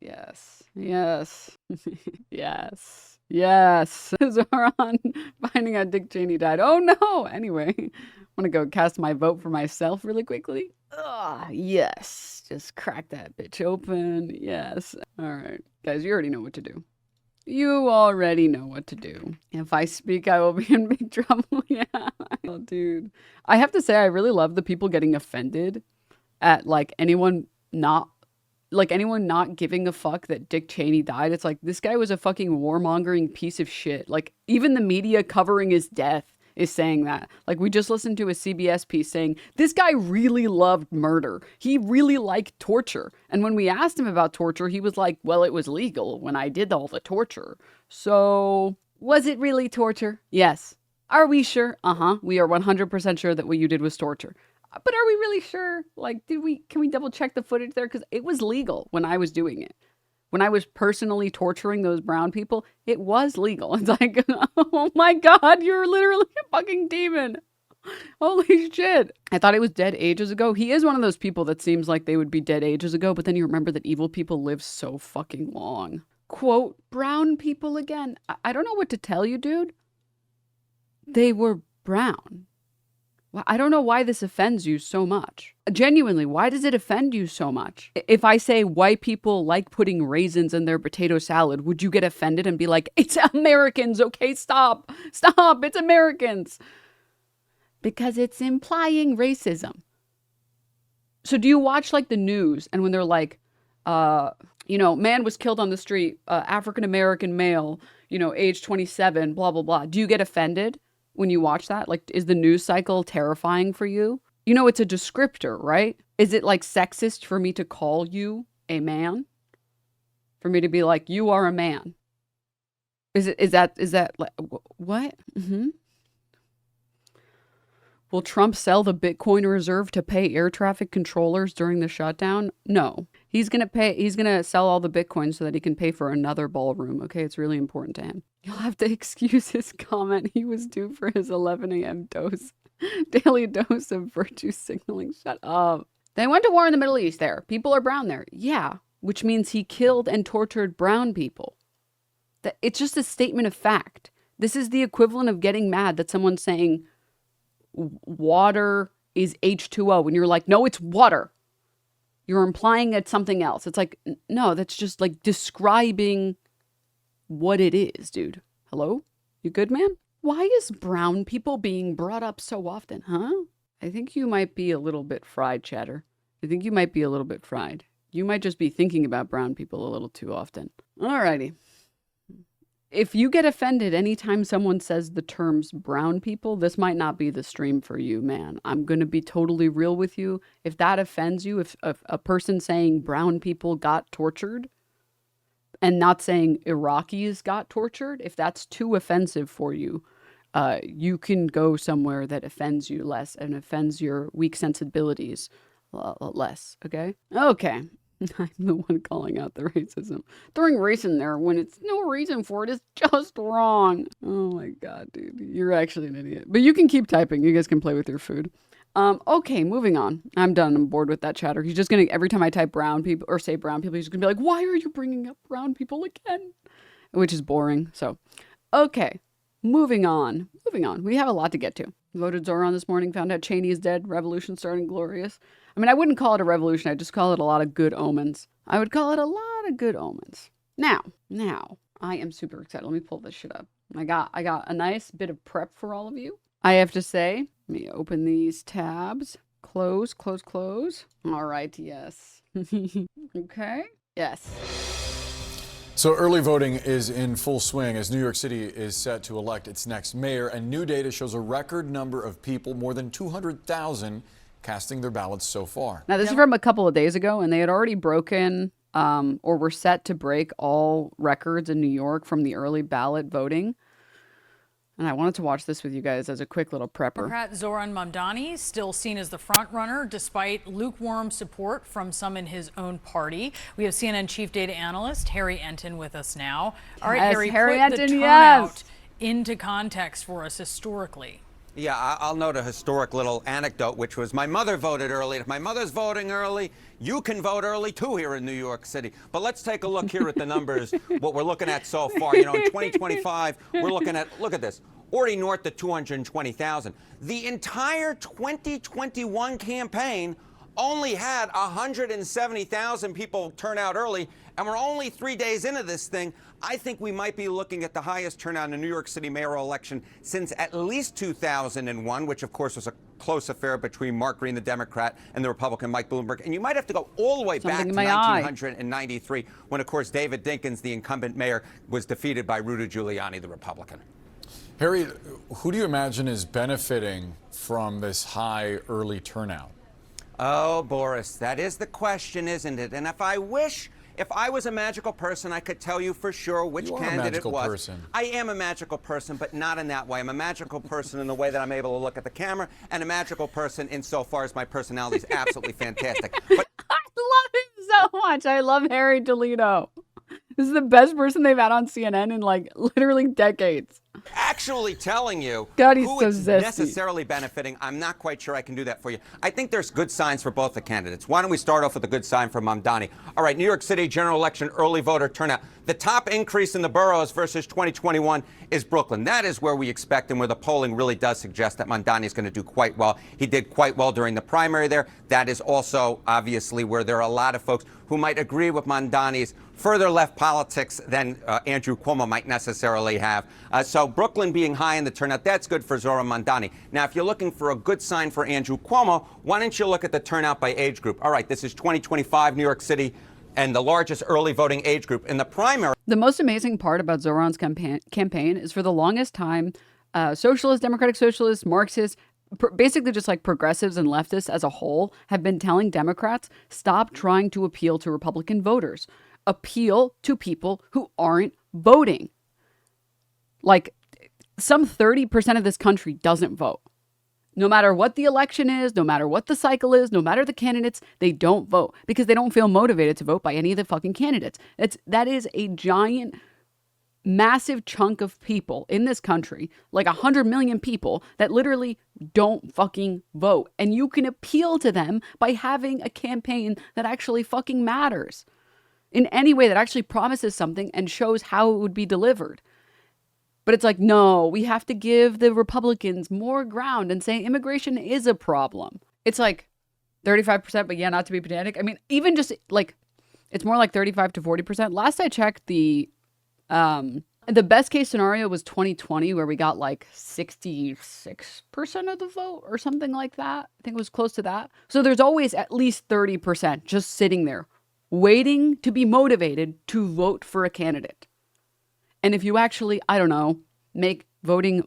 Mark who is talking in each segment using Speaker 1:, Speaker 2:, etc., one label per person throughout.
Speaker 1: Yes. Yes. Yes. Yes. Zohran finding out Dick Cheney died. Oh no! Anyway, want to go cast my vote for myself really quickly? Ah, yes. Just crack that bitch open. Yes. All right. Guys, you already know what to do. You already know what to do. If I speak, I will be in big trouble. Yeah. Oh, dude. I have to say, I really love the people getting offended at like anyone not giving a fuck that Dick Cheney died. It's like, this guy was a fucking warmongering piece of shit. Like, even the media covering his death is saying that. Like, we just listened to a CBS piece saying, this guy really loved murder. He really liked torture. And when we asked him about torture, he was like, well, it was legal when I did all the torture. So, was it really torture? Yes. Are we sure? Uh-huh. We are 100% sure that what you did was torture. But are we really sure? Like, can we double check the footage there? Because it was legal when I was doing it. When I was personally torturing those brown people, it was legal. It's like, oh my God, you're literally a fucking demon. Holy shit. I thought he was dead ages ago. He is one of those people that seems like they would be dead ages ago, but then you remember that evil people live so fucking long. Quote, brown people again. I don't know what to tell you, dude. They were brown. I don't know why this offends you so much. Genuinely, why does it offend you so much? If I say white people like putting raisins in their potato salad, would you get offended and be like, it's Americans, okay, stop, it's Americans? Because it's implying racism. So do you watch like the news and when they're like, man was killed on the street, African-American male, age 27, blah, blah, blah. Do you get offended? When you watch that, like, is the news cycle terrifying for you? It's a descriptor, right? Is it like sexist for me to call you a man? For me to be like, you are a man? Is that like, what? Mm-hmm. Will Trump sell the Bitcoin reserve to pay air traffic controllers during the shutdown? No. He's going to sell all the Bitcoin so that he can pay for another ballroom. Okay, it's really important to him. You'll have to excuse his comment. He was due for his 11 a.m. daily dose of virtue signaling. Shut up. They went to war in the Middle East there. People are brown there. Yeah, which means he killed and tortured brown people. It's just a statement of fact. This is the equivalent of getting mad that someone's saying water is H2O and you're like, no, it's water. You're implying it's something else. It's like, no, that's just like describing what it is, dude. Hello? You good, man? Why is brown people being brought up so often, huh? I think you might be a little bit fried, Chatter. I think you might be a little bit fried. You might just be thinking about brown people a little too often. Alrighty. If you get offended anytime someone says the terms brown people, this might not be the stream for you, man. I'm going to be totally real with you. If that offends you, if a person saying brown people got tortured and not saying Iraqis got tortured, if that's too offensive for you, you can go somewhere that offends you less and offends your weak sensibilities less, okay? Okay. I'm the one calling out the racism. Throwing race in there when it's no reason for it is just wrong. Oh my God, dude. You're actually an idiot. But you can keep typing. You guys can play with your food. Okay, moving on. I'm done. I'm bored with that chatter. He's just going to, every time I type brown people or say brown people, he's going to be like, why are you bringing up brown people again? Which is boring. So, okay, moving on. We have a lot to get to. Voted Zohran this morning, found out Cheney is dead, revolution starting glorious. I mean, I wouldn't call it a revolution. I'd just call it a lot of good omens. I would call it a lot of good omens. Now, I am super excited. Let me pull this shit up. I got a nice bit of prep for all of you. I have to say, let me open these tabs. Close. All right, yes. Okay, yes.
Speaker 2: So early voting is in full swing as New York City is set to elect its next mayor, and new data shows a record number of people, more than 200,000, casting their ballots so far.
Speaker 1: Now, this is from a couple of days ago, and they had already broken or were set to break all records in New York from the early ballot voting. And I wanted to watch this with you guys as a quick little prepper.
Speaker 3: Democrat Zohran Mamdani still seen as the front runner despite lukewarm support from some in his own party. We have CNN chief data analyst Harry Enton with us now. All right,
Speaker 1: yes,
Speaker 3: Harry,
Speaker 1: put
Speaker 3: Enton, the turnout into context for us historically.
Speaker 4: Yeah, I'll note a historic little anecdote, which was my mother voted early. If my mother's voting early, you can vote early too here in New York City. But let's take a look here at the numbers, what we're looking at so far. You know, in 2025, we're looking at, look at this, already north of 220,000. The entire 2021 campaign only had 170,000 people turn out early, and we're only 3 days into this thing. I think we might be looking at the highest turnout in a New York City mayoral election since at least 2001, which of course was a close affair between Mark Green, the Democrat, and the Republican Mike Bloomberg. And you might have to go all the way back to 1993, when of course David Dinkins, the incumbent mayor, was defeated by Rudy Giuliani, the Republican.
Speaker 2: Harry, who do you imagine is benefiting from this high early turnout?
Speaker 4: Oh, Boris, that is the question, isn't it? And if I was a magical person, I could tell you for sure which candidate it was.
Speaker 2: Person.
Speaker 4: I am a magical person, but not in that way. I'm a magical person in the way that I'm able to look at the camera, and a magical person insofar as my personality is absolutely fantastic. But
Speaker 1: I love him so much. I love Harry Toledo. This is the best person they've had on CNN in like literally decades.
Speaker 4: Actually telling you
Speaker 1: God, he's
Speaker 4: who
Speaker 1: so
Speaker 4: it's
Speaker 1: zesty.
Speaker 4: necessarily benefiting, I'm not quite sure I can do that for you. I think there's good signs for both the candidates. Why don't we start off with a good sign for Mamdani? All right, New York City general election early voter turnout. The top increase in the boroughs versus 2021 is Brooklyn. That is where we expect and where the polling really does suggest that Mamdani is going to do quite well. He did quite well during the primary there. That is also obviously where there are a lot of folks who might agree with Mamdani's further left politics than Andrew Cuomo might necessarily have. So Brooklyn being high in the turnout, that's good for Zohran Mamdani. Now, if you're looking for a good sign for Andrew Cuomo, why don't you look at the turnout by age group? All right, this is 2025 New York City and the largest early voting age group. In the primary,
Speaker 1: The most amazing part about Zohran's campaign is for the longest time, socialists, democratic socialists, Marxists, basically just like progressives and leftists as a whole have been telling Democrats, stop trying to appeal to Republican voters. Appeal to people who aren't voting. Like, some 30% of this country doesn't vote. No matter what the election is, no matter what the cycle is, no matter the candidates, they don't vote because they don't feel motivated to vote by any of the fucking candidates. That is a giant, massive chunk of people in this country, like 100 million people that literally don't fucking vote. And you can appeal to them by having a campaign that actually fucking matters in any way, that actually promises something and shows how it would be delivered. But it's like, no, we have to give the Republicans more ground and say immigration is a problem. It's like 35%, but yeah, not to be pedantic. I mean, even just like, it's more like 35 to 40%. Last I checked, the best case scenario was 2020, where we got like 66% of the vote or something like that. I think it was close to that. So there's always at least 30% just sitting there waiting to be motivated to vote for a candidate. And if you actually, I don't know, make voting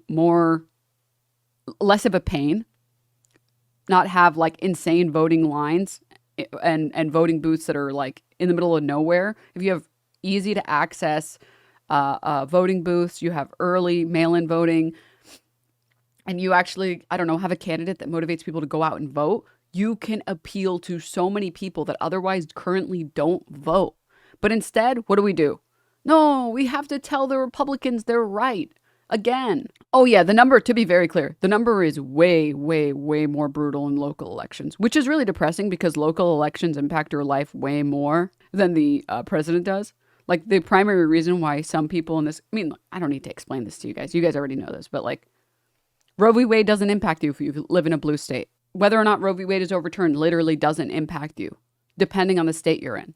Speaker 1: less of a pain, not have like insane voting lines and voting booths that are like in the middle of nowhere, if you have easy to access voting booths, you have early mail-in voting, and you actually, I don't know, have a candidate that motivates people to go out and vote, you can appeal to so many people that otherwise currently don't vote. But instead, what do? No, we have to tell the Republicans they're right. Again. Oh yeah, the number, to be very clear, the number is way, way, way more brutal in local elections, which is really depressing because local elections impact your life way more than the president does. Like, the primary reason why some people in this, I mean, I don't need to explain this to you guys. You guys already know this, but like, Roe v. Wade doesn't impact you if you live in a blue state. Whether or not Roe v. Wade is overturned literally doesn't impact you, depending on the state you're in.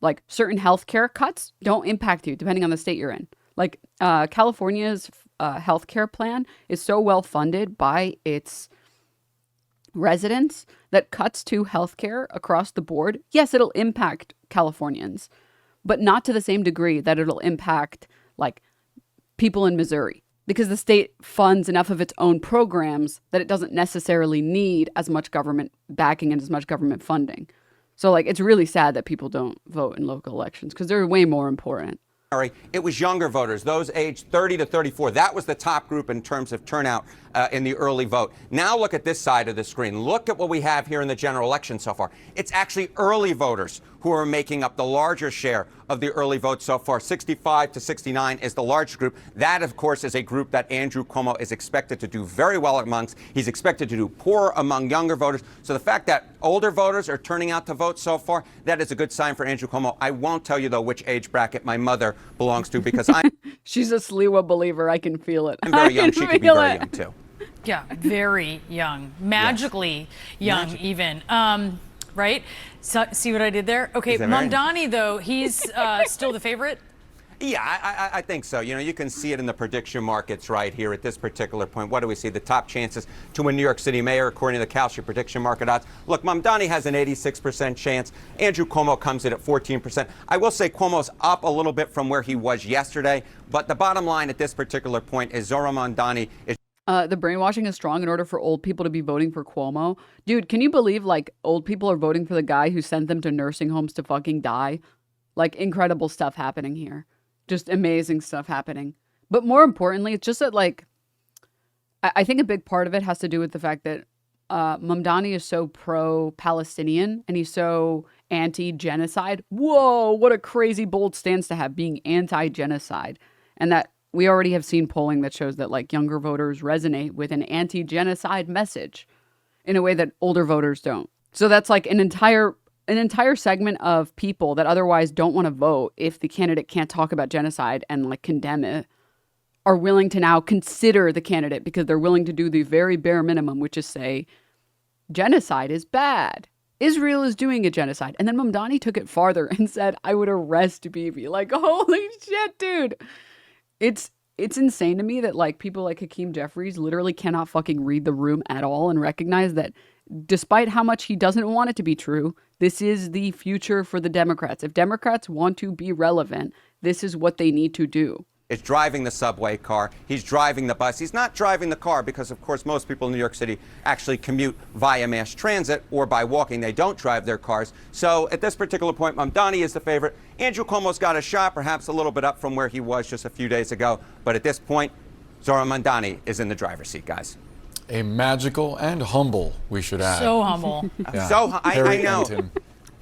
Speaker 1: Like, certain healthcare cuts don't impact you depending on the state you're in. Like, California's healthcare plan is so well funded by its residents that cuts to healthcare across the board, yes, it'll impact Californians, but not to the same degree that it'll impact like people in Missouri, because the state funds enough of its own programs that it doesn't necessarily need as much government backing and as much government funding. So, like, it's really sad that people don't vote in local elections because they're way more important.
Speaker 4: It was younger voters, those aged 30 to 34. That was the top group in terms of turnout in the early vote. Now look at this side of the screen. Look at what we have here in the general election so far. It's actually early voters who are making up the larger share of the early votes so far. 65 to 69 is the large group. That, of course, is a group that Andrew Cuomo is expected to do very well amongst. He's expected to do poor among younger voters. So the fact that older voters are turning out to vote so far, that is a good sign for Andrew Cuomo. I won't tell you, though, which age bracket my mother belongs to, because
Speaker 1: She's a Sliwa believer. I can feel it.
Speaker 4: I'm very young. She could be very young, too.
Speaker 3: Yeah, very young, magically young, even. Right? So, see what I did there? Okay, Mamdani, though, he's still the favorite.
Speaker 4: Yeah, I think so. You know, you can see it in the prediction markets right here at this particular point. What do we see? The top chances to win New York City mayor, according to the Kalshi prediction market odds. Look, Mamdani has an 86% chance. Andrew Cuomo comes in at 14%. I will say Cuomo's up a little bit from where he was yesterday, but the bottom line at this particular point is Zohran Mamdani is
Speaker 1: the brainwashing is strong in order for old people to be voting for Cuomo. Dude, can you believe, like, old people are voting for the guy who sent them to nursing homes to fucking die? Like, incredible stuff happening here. Just amazing stuff happening. But more importantly, it's just that, like, I think a big part of it has to do with the fact that Mamdani is so pro-Palestinian and he's so anti-genocide. Whoa, what a crazy, bold stance to have, being anti-genocide. And that we already have seen polling that shows that, like, younger voters resonate with an anti-genocide message in a way that older voters don't. So that's like an entire segment of people that otherwise don't want to vote if the candidate can't talk about genocide and, like, condemn it, are willing to now consider the candidate because they're willing to do the very bare minimum, which is say genocide is bad. Israel is doing a genocide. And then Mamdani took it farther and said, I would arrest Bibi. Like, holy shit, dude. It's insane to me that, like, people like Hakeem Jeffries literally cannot fucking read the room at all and recognize that despite how much he doesn't want it to be true, this is the future for the Democrats. If Democrats want to be relevant, this is what they need to do.
Speaker 4: Is driving the subway car. He's driving the bus. He's not driving the car because, of course, most people in New York City actually commute via mass transit or by walking. They don't drive their cars. So at this particular point, Mamdani is the favorite. Andrew Cuomo's got a shot, perhaps a little bit up from where he was just a few days ago. But at this point, Zohran Mamdani is in the driver's seat, guys.
Speaker 2: A magical and humble, we should add.
Speaker 3: So humble.
Speaker 2: Yeah.
Speaker 4: I know.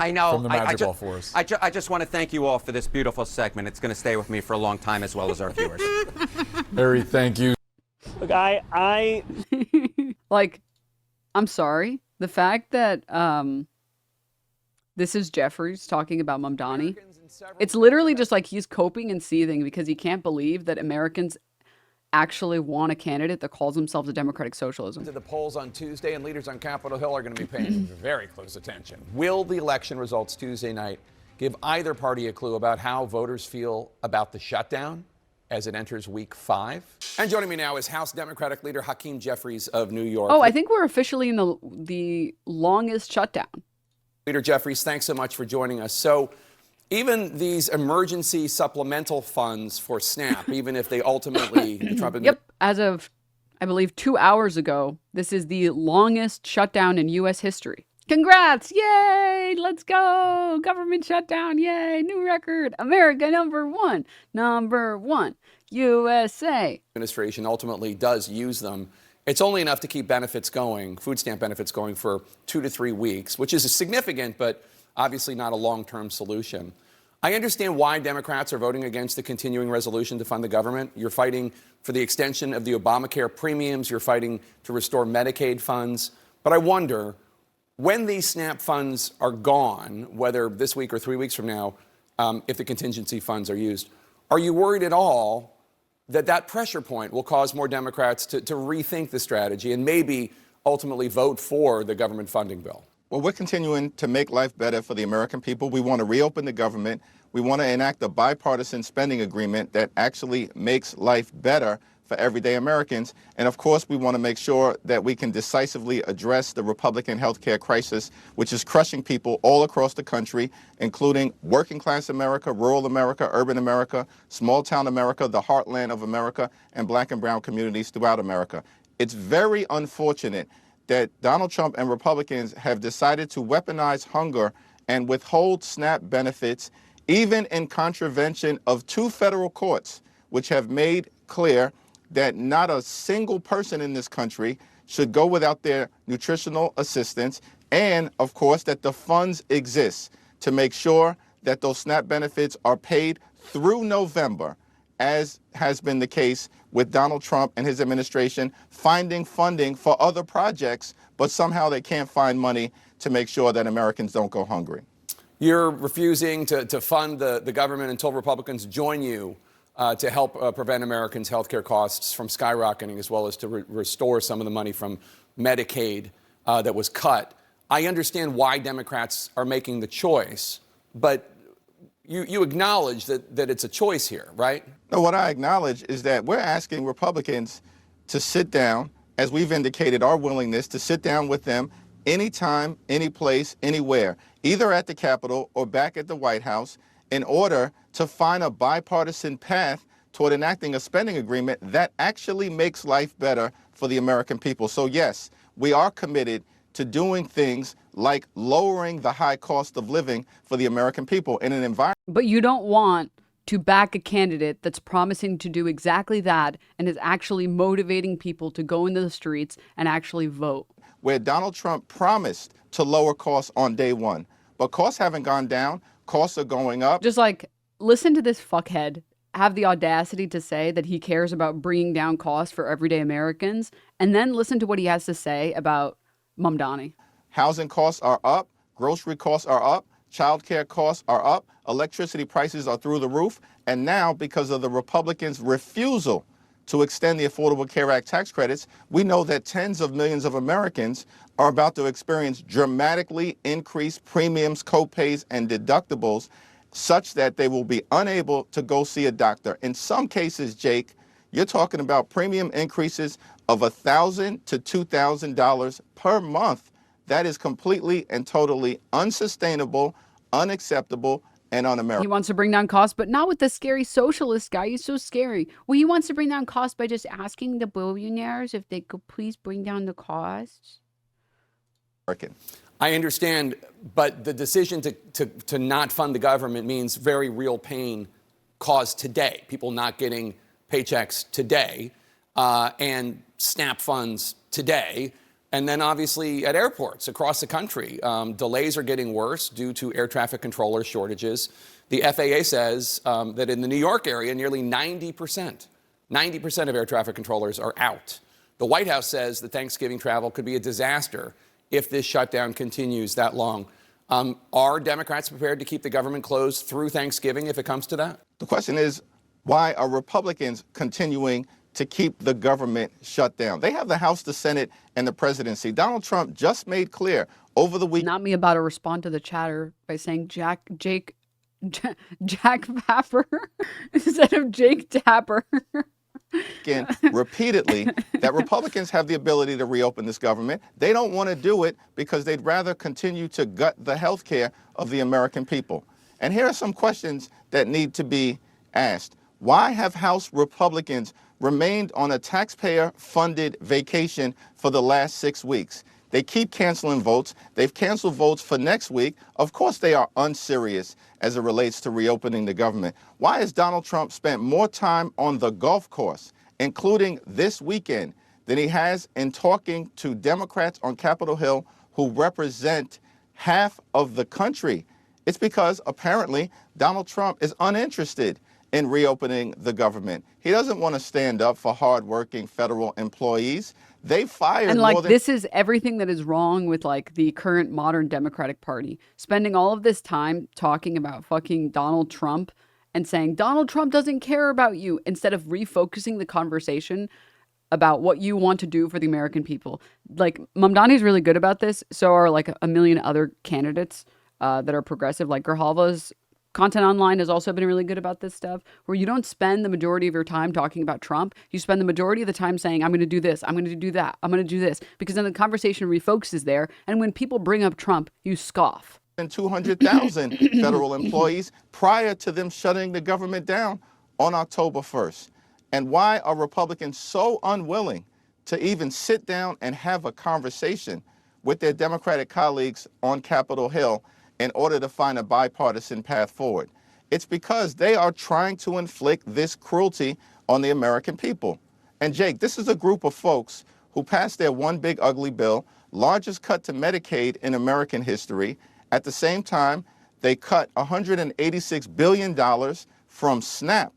Speaker 4: I know.
Speaker 2: From the Magic Ball Force.
Speaker 4: I just want to thank you all for this beautiful segment. It's going to stay with me for a long time, as well as our viewers.
Speaker 2: Harry, thank you.
Speaker 5: Look, I
Speaker 1: like, I'm sorry. The fact that this is Jeffries talking about Mamdani, it's literally just like he's coping and seething because he can't believe that Americans actually want a candidate that calls themselves a democratic socialism.
Speaker 6: To the polls on Tuesday, and leaders on Capitol Hill are going to be paying very close attention. Will the election results Tuesday night give either party a clue about how voters feel about the shutdown as it enters week 5? And joining me now is House Democratic leader Hakeem Jeffries of New York.
Speaker 1: Oh, I think we're officially in the longest shutdown.
Speaker 6: Leader Jeffries, thanks so much for joining us. So even these emergency supplemental funds for SNAP, even if they ultimately, the Trump administration.
Speaker 1: Yep, as of, I believe, 2 hours ago, this is the longest shutdown in U.S. history. Congrats! Yay! Let's go! Government shutdown! Yay! New record! America number one! Number one! USA!
Speaker 6: Administration ultimately does use them. It's only enough to keep benefits going, food stamp benefits going for 2 to 3 weeks, which is significant, but obviously not a long-term solution. I understand why Democrats are voting against the continuing resolution to fund the government. You're fighting for the extension of the Obamacare premiums. You're fighting to restore Medicaid funds. But I wonder, when these SNAP funds are gone, whether this week or 3 weeks from now, if the contingency funds are used, are you worried at all that that pressure point will cause more Democrats to rethink the strategy and maybe ultimately vote for the government funding bill?
Speaker 7: Well, we're continuing to make life better for the American people. We want to reopen the government. We want to enact a bipartisan spending agreement that actually makes life better for everyday Americans. And of course, we want to make sure that we can decisively address the Republican healthcare crisis, which is crushing people all across the country, including working class America, rural America, urban America, small town America, the heartland of America, and black and brown communities throughout America. It's very unfortunate that Donald Trump and Republicans have decided to weaponize hunger and withhold SNAP benefits, even in contravention of 2 federal courts, which have made clear that not a single person in this country should go without their nutritional assistance, and, of course, that the funds exist. to make sure that those SNAP benefits are paid through November, as has been the case with Donald Trump and his administration finding funding for other projects, but somehow they can't find money to make sure that Americans don't go hungry.
Speaker 6: You're refusing to fund the government until Republicans join you to help prevent Americans' health care costs from skyrocketing, as well as to restore some of the money from Medicaid that was cut. I understand why Democrats are making the choice, but you acknowledge that it's a choice here, right?
Speaker 7: No, what I acknowledge is that we're asking Republicans to sit down, as we've indicated our willingness to sit down with them anytime, any place, anywhere, either at the Capitol or back at the White House, in order to find a bipartisan path toward enacting a spending agreement that actually makes life better for the American people. So yes, we are committed to doing things like lowering the high cost of living for the American people in an environment.
Speaker 1: But you don't want to back a candidate that's promising to do exactly that and is actually motivating people to go into the streets and actually vote.
Speaker 7: Where Donald Trump promised to lower costs on day one, but costs haven't gone down, costs are going up.
Speaker 1: Just like, listen to this fuckhead have the audacity to say that he cares about bringing down costs for everyday Americans, and then listen to what he has to say about Mamdani.
Speaker 7: Housing costs are up, grocery costs are up, childcare costs are up, electricity prices are through the roof, and now because of the Republicans' refusal to extend the Affordable Care Act tax credits, we know that tens of millions of Americans are about to experience dramatically increased premiums, co-pays, and deductibles, such that they will be unable to go see a doctor. In some cases, Jake, you're talking about premium increases of $1,000 to $2,000 per month. That is completely and totally unsustainable, unacceptable, and un-American.
Speaker 1: He wants to bring down costs, but not with the scary socialist guy. He's so scary. Well, he wants to bring down costs by just asking the billionaires if they could please bring down the costs.
Speaker 6: I understand, but the decision to not fund the government means very real pain caused today. People not getting paychecks today and SNAP funds today. And then obviously at airports across the country, delays are getting worse due to air traffic controller shortages. The FAA says that in the New York area, nearly 90% of air traffic controllers are out. The White House says that Thanksgiving travel could be a disaster if this shutdown continues that long. Are Democrats prepared to keep the government closed through Thanksgiving if it comes to that?
Speaker 7: The question is, why are Republicans continuing to keep the government shut down? They have the House, the Senate, and the presidency. Donald Trump just made clear over the week.
Speaker 1: Not me about to respond to the chatter by saying Jack Tapper instead of Jake Tapper.
Speaker 7: Repeatedly that Republicans have the ability to reopen this government. They don't want to do it because they'd rather continue to gut the health care of the American people. And here are some questions that need to be asked. Why have House Republicans remained on a taxpayer-funded vacation for the last 6 weeks? They keep canceling votes. They've canceled votes for next week. Of course, they are unserious as it relates to reopening the government. Why has Donald Trump spent more time on the golf course, including this weekend, than he has in talking to Democrats on Capitol Hill who represent half of the country? It's because apparently Donald Trump is uninterested in reopening the government. He doesn't want to stand up for hardworking federal employees. They fired
Speaker 1: and like
Speaker 7: more than
Speaker 1: this is everything that is wrong with like the current modern Democratic Party. Spending all of this time talking about fucking Donald Trump and saying Donald Trump doesn't care about you instead of refocusing the conversation about what you want to do for the American people. Like Mamdani's really good about this. So are like a million other candidates that are progressive, like Grijalva's content online has also been really good about this stuff, where you don't spend the majority of your time talking about Trump. You spend the majority of the time saying, I'm going to do this, I'm going to do that, I'm going to do this, because then the conversation refocuses there. And when people bring up Trump, you scoff.
Speaker 7: 200,000 federal employees prior to them shutting the government down on October 1st. And why are Republicans so unwilling to even sit down and have a conversation with their Democratic colleagues on Capitol Hill in order to find a bipartisan path forward? It's because they are trying to inflict this cruelty on the American people. And Jake, this is a group of folks who passed their one big ugly bill, largest cut to Medicaid in American history. At the same time, They cut $186 billion from SNAP,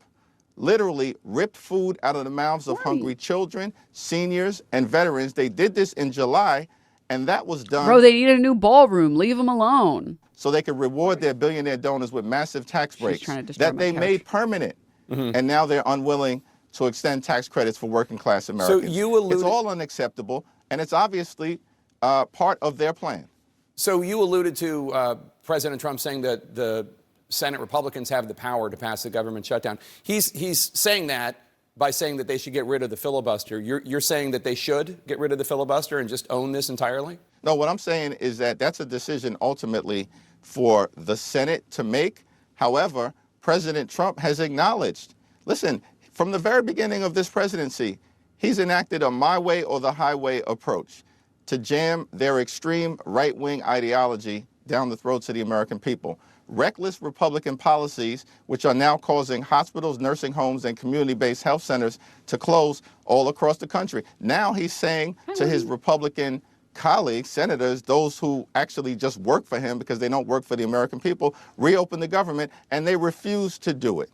Speaker 7: literally ripped food out of the mouths of hungry children, seniors, and veterans. They did this in July, and that was done.
Speaker 1: Bro, they need a new ballroom. Leave them alone.
Speaker 7: So they could reward their billionaire donors with massive tax breaks that they made permanent. And now they're unwilling to extend tax credits for working class Americans.
Speaker 6: So you alluded,
Speaker 7: it's all unacceptable, and it's obviously part of their plan.
Speaker 6: So you alluded to President Trump saying that the Senate Republicans have the power to pass the government shutdown. He's saying that by saying that they should get rid of the filibuster. You're saying that they should get rid of the filibuster and just own this entirely?
Speaker 7: No, what I'm saying is that that's a decision ultimately for the Senate to make. However, President Trump has acknowledged, listen, from the very beginning of this presidency, he's enacted a my way or the highway approach to jam their extreme right-wing ideology down the throats of the American people. Reckless Republican policies, which are now causing hospitals, nursing homes, and community-based health centers to close all across the country. Now he's saying to his Republican colleagues, senators, those who actually just work for him because they don't work for the American people, reopen the government, and they refuse to do it.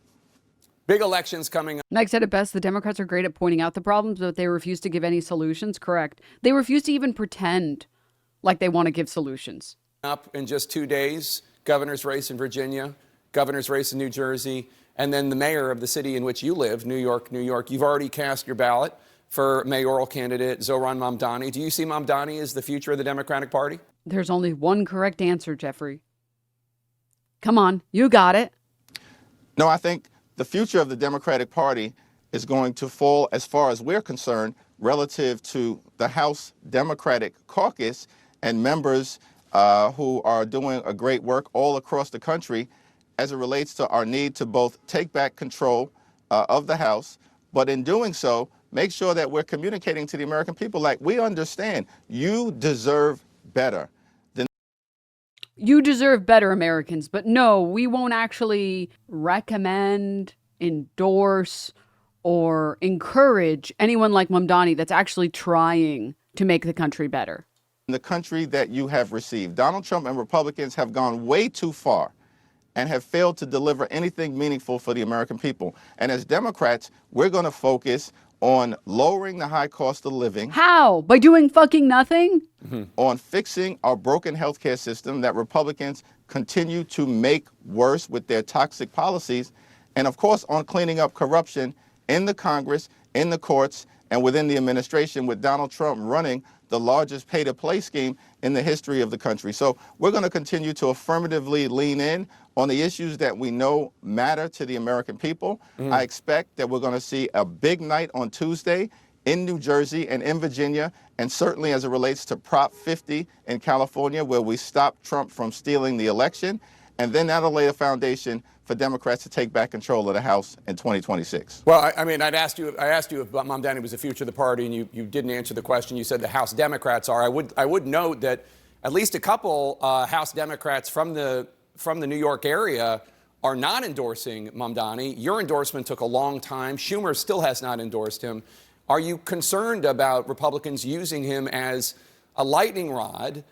Speaker 6: Big elections coming up.
Speaker 1: Nike said it best, the Democrats are great at pointing out the problems, but they refuse to give any solutions. Correct. They refuse to even pretend like they want to give solutions.
Speaker 6: Up in just 2 days, governor's race in Virginia, governor's race in New Jersey, and then the mayor of the city in which you live, New York, New York. You've already cast your ballot for mayoral candidate Zohran Mamdani. Do you see Mamdani as the future of the Democratic Party?
Speaker 1: There's only one correct answer, Jeffrey. Come on, you got it.
Speaker 7: No, I think the future of the Democratic Party is going to fall, as far as we're concerned, relative to the House Democratic Caucus and members who are doing a great work all across the country as it relates to our need to both take back control of the House, but in doing so, make sure that we're communicating to the American people like we understand you deserve better.
Speaker 1: You deserve better, Americans, but no, we won't actually recommend, endorse, or encourage anyone like Mamdani that's actually trying to make the country better.
Speaker 7: The country that you have received. Donald Trump and Republicans have gone way too far and have failed to deliver anything meaningful for the American people. And as Democrats, we're going to focus on lowering the high cost of living.
Speaker 1: How? By doing fucking nothing?
Speaker 7: On fixing our broken healthcare system that Republicans continue to make worse with their toxic policies. And of course, on cleaning up corruption in the Congress, in the courts, and within the administration, with Donald Trump running the largest pay-to-play scheme in the history of the country. So we're going to continue to affirmatively lean in on the issues that we know matter to the American people. I expect that we're going to see a big night on Tuesday in New Jersey and in Virginia, and certainly as it relates to Prop 50 in California, where we stop Trump from stealing the election. And then that'll lay a foundation for Democrats to take back control of the House in 2026.
Speaker 6: Well, I mean, I asked you if Mamdani was the future of the party, and you didn't answer the question. You said the House Democrats are. I would note that at least a couple House Democrats from the New York area are not endorsing Mamdani. Your endorsement took a long time. Schumer still has not endorsed him. Are you concerned about Republicans using him as a lightning rod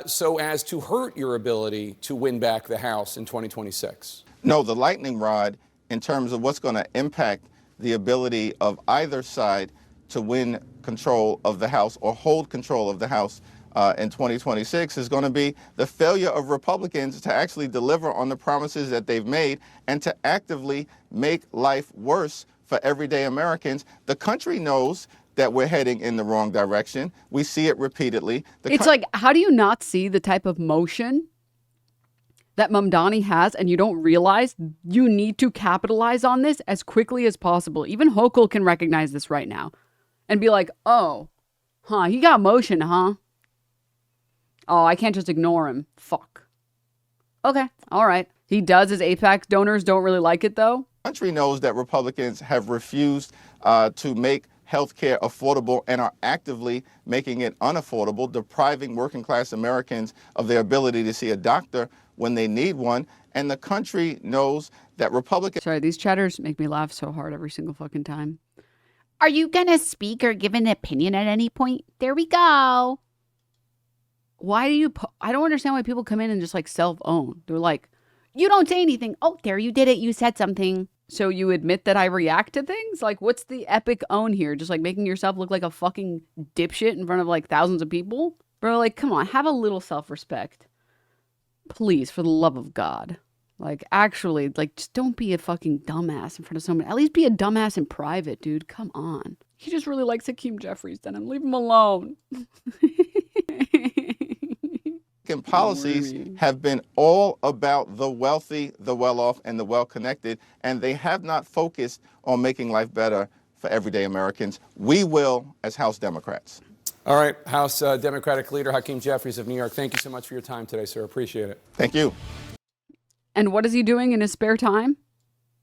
Speaker 6: so as to hurt your ability to win back the House in 2026?
Speaker 7: No, the lightning rod, in terms of what's going to impact the ability of either side to win control of the House or hold control of the House in 2026, is going to be the failure of Republicans to actually deliver on the promises that they've made and to actively make life worse for everyday Americans. The country knows that we're heading in the wrong direction. We see it repeatedly.
Speaker 1: It's like, how do you not see the type of motion that Mamdani has, and you don't realize you need to capitalize on this as quickly as possible? Even Hochul can recognize this right now and be like, oh, he got motion, huh? Oh, I can't just ignore him. Fuck. Okay, all right. He does. His AIPAC donors don't really like it, though.
Speaker 7: The country knows that Republicans have refused to make health care affordable and are actively making it unaffordable, depriving working class Americans of their ability to see a doctor when they need one. And the country knows that Republicans...
Speaker 1: Sorry, these chatters make me laugh so hard every single fucking time.
Speaker 8: Are you going to speak or give an opinion at any point? There we go.
Speaker 1: why do you, I don't understand why people come in and just like self-own. They're like, you don't say anything. Oh, there, you did it. You said something. So you admit that I react to things? Like, what's the epic own here? Just like making yourself look like a fucking dipshit in front of like thousands of people? Bro, like, come on, have a little self-respect. Please, for the love of God. Like, actually, like, just don't be a fucking dumbass in front of somebody. At least be a dumbass in private, dude. Come on. He just really likes Hakeem Jeffries, Denim. Leave him alone.
Speaker 7: Policies have been all about the wealthy, the well-off, and the well-connected, and they have not focused on making life better for everyday Americans. We will as House Democrats.
Speaker 6: All right, House Democratic Leader Hakeem Jeffries of New York, thank you so much for your time today, sir. Appreciate it.
Speaker 7: Thank you.
Speaker 1: And what is he doing in his spare time?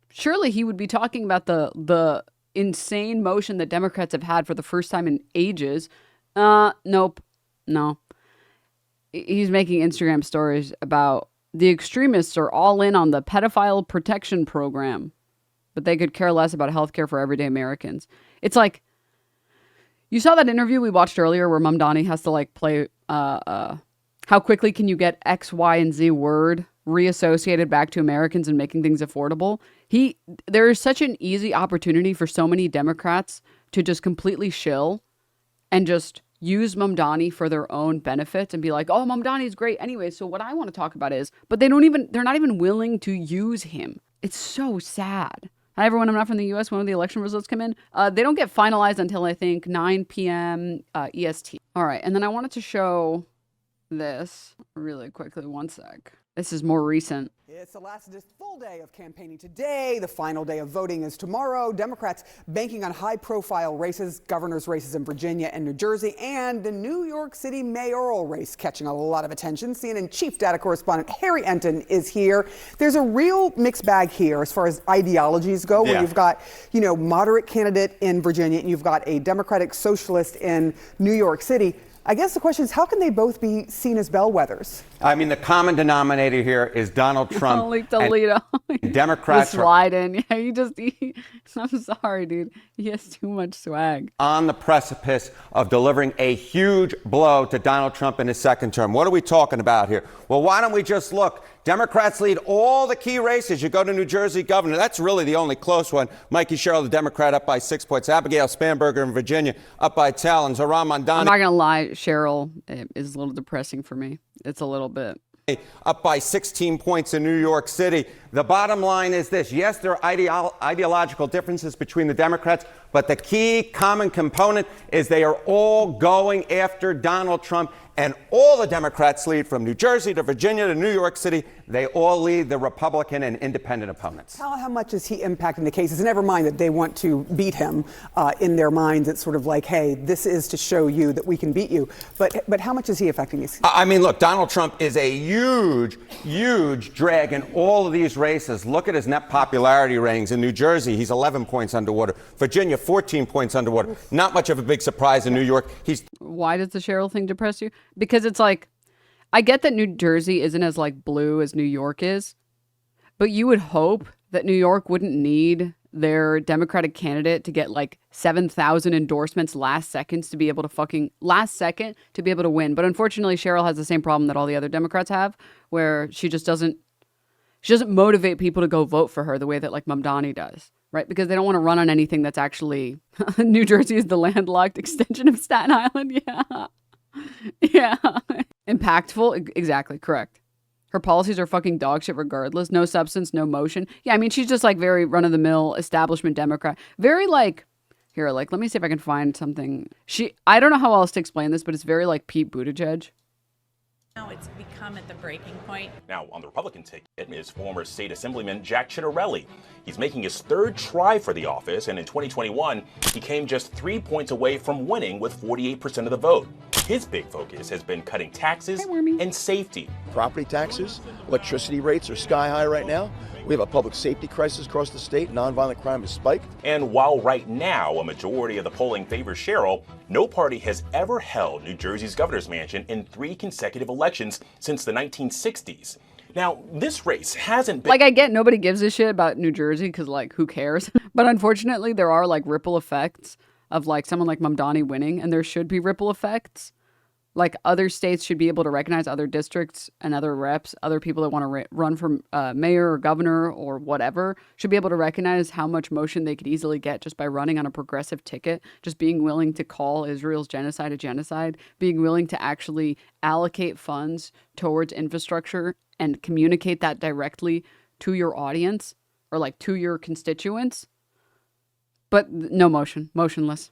Speaker 1: Surely he would be talking about the insane motion that Democrats have had for the first time in ages. Nope. No. He's making Instagram stories about the extremists are all in on the pedophile protection program, but they could care less about healthcare for everyday Americans. It's like, you saw that interview we watched earlier where Mamdani has to like play, how quickly can you get X, Y, and Z word reassociated back to Americans and making things affordable? There is such an easy opportunity for so many Democrats to just completely shill and just use Mamdani for their own benefits and be like, oh, Mamdani's great. Anyway, so what I want to talk about is, but they're not even willing to use him. It's so sad. Hi, everyone. I'm not from the U.S. When will the election results come in? They don't get finalized until, I think, 9 p.m. EST. All right. And then I wanted to show this really quickly. One sec. This is more recent.
Speaker 8: It's the last full day of campaigning today. The final day of voting is tomorrow. Democrats banking on high-profile races, governor's races in Virginia and New Jersey, and the New York City mayoral race catching a lot of attention. CNN chief data correspondent Harry Enton is here. There's a real mixed bag here as far as ideologies go, where you've got, moderate candidate in Virginia and you've got a Democratic socialist in New York City. I guess the question is, how can they both be seen as bellwethers?
Speaker 4: I mean, the common denominator here is Donald Trump. And Democrats
Speaker 1: slide in. Yeah, I'm sorry, dude. He has too much swag.
Speaker 4: On the precipice of delivering a huge blow to Donald Trump in his second term. What are we talking about here? Well, why don't we just look? Democrats lead all the key races. You go to New Jersey governor. That's really the only close one. Mikey Sherrill, the Democrat, up by 6 points. Abigail Spanberger in Virginia, up by 10. And Zohran Mamdani.
Speaker 1: I'm not going to lie. Cheryl is a little depressing for me. It's a little bit.
Speaker 4: Up by 16 points in New York City. The bottom line is this. Yes, there are ideological differences between the Democrats, but the key common component is they are all going after Donald Trump. And all the Democrats lead from New Jersey to Virginia to New York City. They all lead the Republican and independent opponents.
Speaker 8: How much is he impacting the cases? And never mind that they want to beat him in their minds. It's sort of like, hey, this is to show you that we can beat you. But how much is he affecting these?
Speaker 4: I mean, look, Donald Trump is a huge, huge drag in all of these races. Look at his net popularity ratings. In New Jersey, he's 11 points underwater. Virginia, 14 points underwater. Not much of a big surprise in New York.
Speaker 1: Why does the Cheryl thing depress you? Because it's like, I get that New Jersey isn't as like blue as New York is, but you would hope that New York wouldn't need their Democratic candidate to get like 7,000 endorsements last second to be able to win. But unfortunately, Cheryl has the same problem that all the other Democrats have, where she doesn't motivate people to go vote for her the way that like Mamdani does. Right? Because they don't want to run on anything that's actually New Jersey is the landlocked extension of Staten Island. Yeah. Yeah. Impactful. Exactly. Correct. Her policies are fucking dog shit regardless. No substance, no motion. Yeah. I mean, she's just like very run of the mill establishment Democrat. Very like, here, like, let me see if I can find something. I don't know how else to explain this, but it's very like Pete Buttigieg.
Speaker 9: Now it's become at the breaking point.
Speaker 10: Now on the Republican ticket is former state assemblyman Jack Ciattarelli. He's making his third try for the office, and in 2021, he came just 3 points away from winning with 48% of the vote. His big focus has been cutting taxes and safety.
Speaker 11: Property taxes, electricity rates are sky high right now. We have a public safety crisis across the state. Nonviolent crime has spiked.
Speaker 10: And while right now a majority of the polling favors Cheryl, no party has ever held New Jersey's governor's mansion in 3 consecutive elections since the 1960s. Now, this race hasn't been...
Speaker 1: Like, I get nobody gives a shit about New Jersey because, like, who cares? But unfortunately, there are, like, ripple effects of, like, someone like Mamdani winning, and there should be ripple effects Like other states should be able to recognize other districts and other reps, other people that want to run for mayor or governor or whatever, should be able to recognize how much motion they could easily get just by running on a progressive ticket, just being willing to call Israel's genocide a genocide, being willing to actually allocate funds towards infrastructure and communicate that directly to your audience or like to your constituents. But no motion, motionless.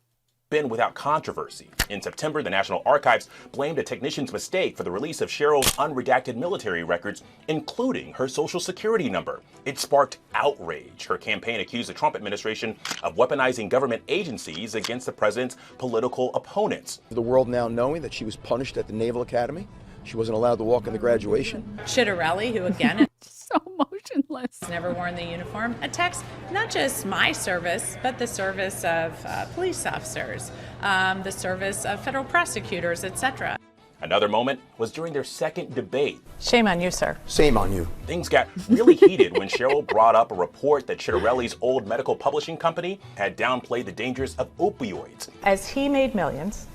Speaker 10: Been without controversy. In September, the National Archives blamed a technician's mistake for the release of Cheryl's unredacted military records, including her social security number. It sparked outrage. Her campaign accused the Trump administration of weaponizing government agencies against the president's political opponents.
Speaker 11: The world now knowing that she was punished at the Naval Academy. She wasn't allowed to walk in the graduation.
Speaker 9: Chitterelli, who again
Speaker 1: So motionless.
Speaker 9: never worn the uniform, attacks not just my service, but the service of police officers, the service of federal prosecutors, etc.
Speaker 10: Another moment was during their second debate.
Speaker 9: Shame on you, sir.
Speaker 11: Shame on you.
Speaker 10: Things got really heated when Cheryl brought up a report that Chitterelli's old medical publishing company had downplayed the dangers of opioids.
Speaker 12: As he made millions,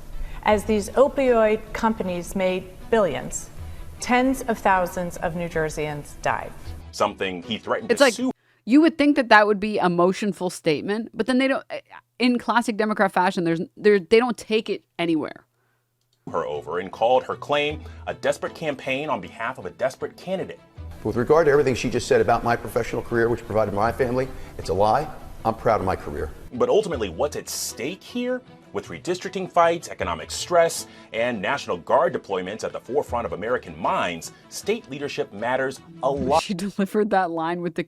Speaker 12: as these opioid companies made billions, tens of thousands of New Jerseyans died.
Speaker 10: Something he threatened
Speaker 1: It's
Speaker 10: to
Speaker 1: like,
Speaker 10: sue
Speaker 1: you would think that that would be a motionful statement, but then they don't, in classic Democrat fashion, they don't take it anywhere.
Speaker 10: her over and called her claim a desperate campaign on behalf of a desperate candidate.
Speaker 11: With regard to everything she just said about my professional career, which provided my family, it's a lie. I'm proud of my career.
Speaker 10: But ultimately, what's at stake here? With redistricting fights, economic stress, and National Guard deployments at the forefront of American minds, state leadership matters a lot.
Speaker 1: She delivered that line with the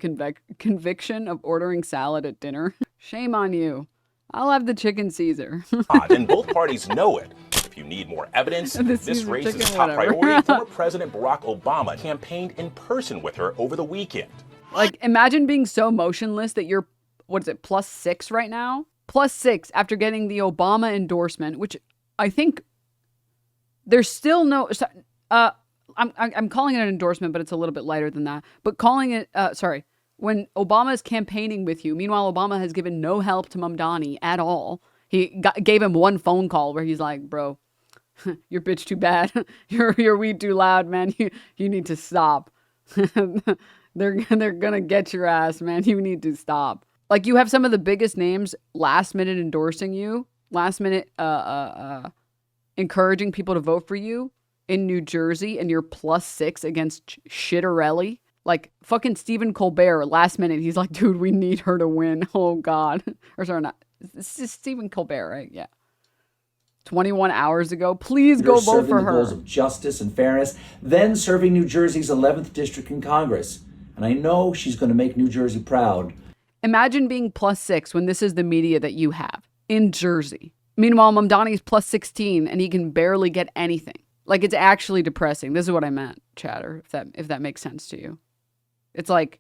Speaker 1: conviction of ordering salad at dinner. Shame on you. I'll have the chicken Caesar.
Speaker 10: And both parties know it. If you need more evidence, this race is top priority. Former President Barack Obama campaigned in person with her over the weekend.
Speaker 1: Like, imagine being so motionless that you're, what is it, +6 right now? +6 after getting the Obama endorsement, which I think there's still no, I'm calling it an endorsement, but it's a little bit lighter than that. But calling it, when Obama is campaigning with you, meanwhile, Obama has given no help to Mamdani at all. He gave him one phone call where he's like, bro, your bitch too bad. Your weed too loud, man. You need to stop. They're gonna get your ass, man. You need to stop. Like, you have some of the biggest names last minute endorsing you, last minute encouraging people to vote for you in New Jersey, and you're +6 against Chitterelli. Like, fucking Stephen Colbert, last minute, he's like, dude, we need her to win. Oh, God. Or sorry, not. This is Stephen Colbert, right? Yeah. 21 hours ago. Please go vote for her.
Speaker 13: Serving the goals of justice and fairness, then serving New Jersey's 11th District in Congress. And I know she's going to make New Jersey proud.
Speaker 1: Imagine being +6 when this is the media that you have in Jersey. Meanwhile, Mamdani's +16 and he can barely get anything. Like, it's actually depressing. This is what I meant, chatter, if that makes sense to you. It's like